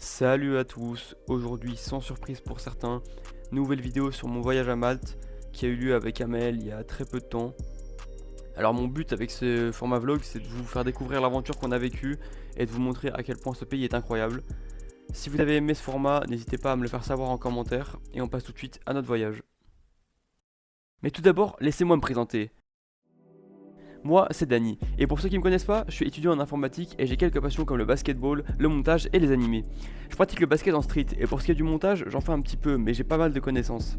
Salut à tous, aujourd'hui sans surprise pour certains, nouvelle vidéo sur mon voyage à Malte qui a eu lieu avec Amel il y a très peu de temps. Alors mon but avec ce format vlog c'est de vous faire découvrir l'aventure qu'on a vécue et de vous montrer à quel point ce pays est incroyable. Si vous avez aimé ce format, n'hésitez pas à me le faire savoir en commentaire et on passe tout de suite à notre voyage. Mais tout d'abord, laissez-moi me présenter. Moi, c'est Dany, et pour ceux qui ne me connaissent pas, je suis étudiant en informatique et j'ai quelques passions comme le basketball, le montage et les animés. Je pratique le basket en street, et pour ce qui est du montage, j'en fais un petit peu, mais j'ai pas mal de connaissances.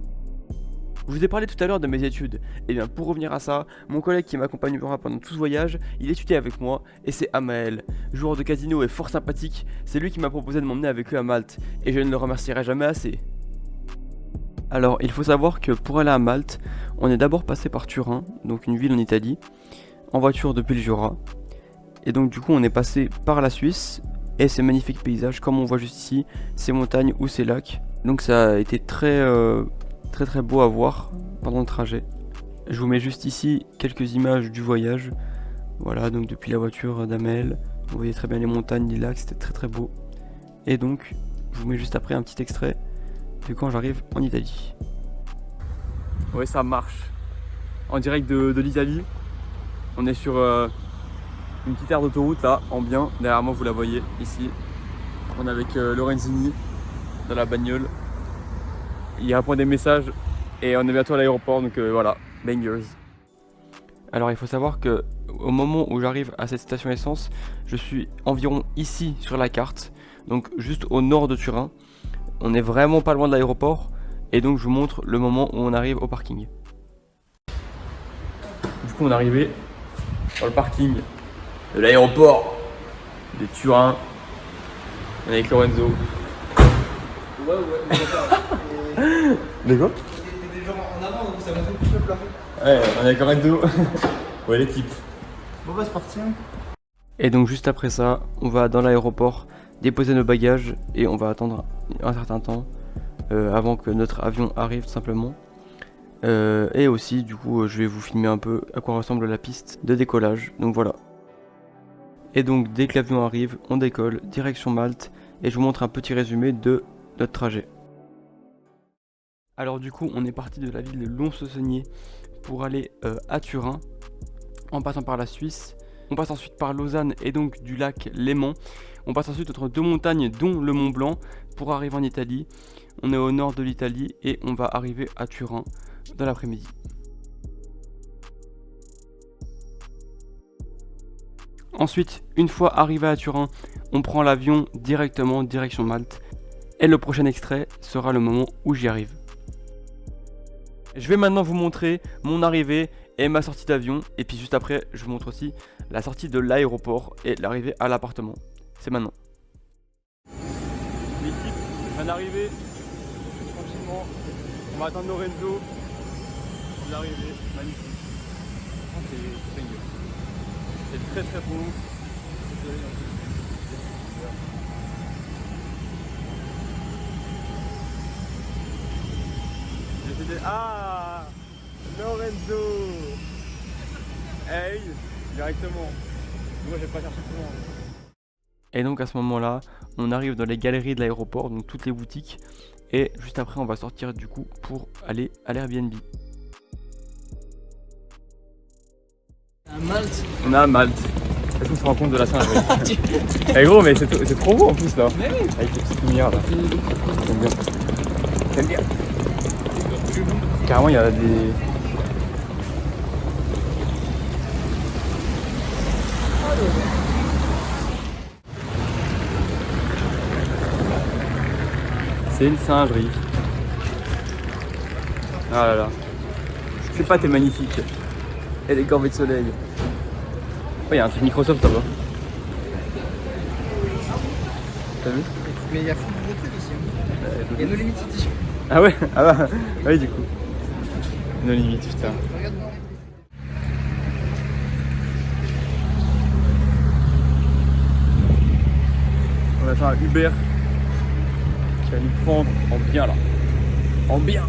Je vous ai parlé tout à l'heure de mes études, et bien pour revenir à ça, mon collègue qui m'accompagnera pendant tout ce voyage, il étudiait avec moi, et c'est Amael. Joueur de casino et fort sympathique, c'est lui qui m'a proposé de m'emmener avec lui à Malte, et je ne le remercierai jamais assez. Alors, il faut savoir que pour aller à Malte, on est d'abord passé par Turin, donc une ville en Italie, en voiture depuis le Jura. Et donc du coup on est passé par la Suisse et ces magnifiques paysages comme on voit juste ici, ces montagnes ou ces lacs. Donc ça a été très beau à voir pendant le trajet. Je vous mets juste ici quelques images du voyage. Voilà, donc depuis la voiture d'Amel, vous voyez très bien les montagnes, les lacs, c'était très beau. Et donc je vous mets juste après un petit extrait de quand j'arrive en Italie. Ouais, ça marche. En direct de l'Italie. On est sur une petite aire d'autoroute là, en bien. Derrière moi, vous la voyez ici. On est avec Lorenzini dans la bagnole. Il répond des messages et on est bientôt à l'aéroport, donc voilà, bangers. Alors il faut savoir que au moment où j'arrive à cette station essence, je suis environ ici sur la carte, donc juste au nord de Turin. On est vraiment pas loin de l'aéroport et donc je vous montre le moment où on arrive au parking. Du coup on est arrivé dans le parking de l'aéroport de Turin. On est avec Lorenzo. Ouais, De quoi? des gens en avant, donc ça va tout le plafond. Ouais, on est avec Lorenzo. Ouais, l'équipe. Bon, bah, c'est parti. Hein. Et donc, juste après ça, on va dans l'aéroport déposer nos bagages et on va attendre un certain temps avant que notre avion arrive, tout simplement. Et aussi, du coup, je vais vous filmer un peu à quoi ressemble la piste de décollage. Donc voilà. Et donc, dès que l'avion arrive, on décolle, direction Malte, et je vous montre un petit résumé de notre trajet. Alors du coup, on est parti de la ville de Lons-le-Saunier pour aller à Turin, en passant par la Suisse. On passe ensuite par Lausanne et donc du lac Léman. On passe ensuite entre deux montagnes, dont le Mont Blanc, pour arriver en Italie. On est au nord de l'Italie et on va arriver à Turin dans l'après-midi. Ensuite, une fois arrivé à Turin, on prend l'avion directement direction Malte. Et le prochain extrait sera le moment où j'y arrive. Je vais maintenant vous montrer mon arrivée et ma sortie d'avion. Et puis juste après, je vous montre aussi la sortie de l'aéroport et l'arrivée à l'appartement. C'est maintenant. L'équipe vient d'arriver tranquillement. On va attendre Lorenzo. L'arrivée, magnifique. C'est dingue. C'est très beau. Ah, Lorenzo. Hey, directement. Moi, j'ai pas cherché plus loin. Et donc à ce moment-là, on arrive dans les galeries de l'aéroport, donc toutes les boutiques. Et juste après, on va sortir du coup pour aller à l'Airbnb. À Malte. On est à Malte. Est-ce qu'on se rend compte de la singerie? Eh gros, mais c'est trop beau en plus là. Mais oui. Avec les petites lumières là. J'aime bien. J'aime bien. Carrément, il y a des... C'est une singerie. Ah là là. C'est pas t'es magnifique. Et les corvées de soleil. Oh, il y a un truc Microsoft là-bas. T'as vu? Mais il y a fou de trucs ici. Hein. Il y a No Limit City. Ah ouais? Ah bah, oui du coup. No limite, putain. Regarde. On va faire un Uber qui va nous prendre en bien là. En bien.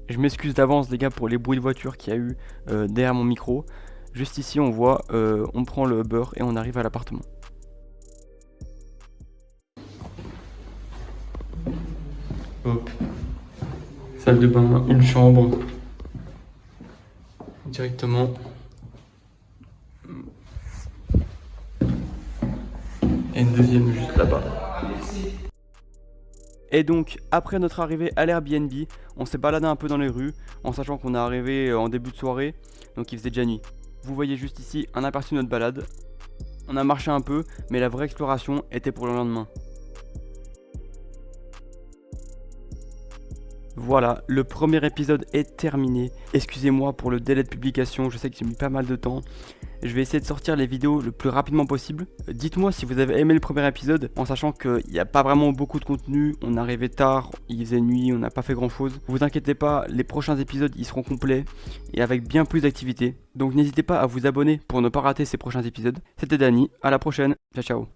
Je m'excuse d'avance les gars pour les bruits de voiture qu'il y a eu derrière mon micro. Juste ici on voit, on prend le Uber et on arrive à l'appartement. Hop. Salle de bain, une chambre. Directement. Et une deuxième juste là-bas. Et donc, après notre arrivée à l'Airbnb, on s'est baladé un peu dans les rues, en sachant qu'on est arrivé en début de soirée, donc il faisait déjà nuit. Vous voyez juste ici un aperçu de notre balade. On a marché un peu, mais la vraie exploration était pour le lendemain. Voilà, le premier épisode est terminé. Excusez-moi pour le délai de publication, je sais que j'ai mis pas mal de temps. Je vais essayer de sortir les vidéos le plus rapidement possible. Dites-moi si vous avez aimé le premier épisode, en sachant qu'il n'y a pas vraiment beaucoup de contenu. On est arrivé tard, il faisait nuit, on n'a pas fait grand chose. Vous inquiétez pas, les prochains épisodes ils seront complets et avec bien plus d'activités. Donc n'hésitez pas à vous abonner pour ne pas rater ces prochains épisodes. C'était Dany, à la prochaine, ciao ciao.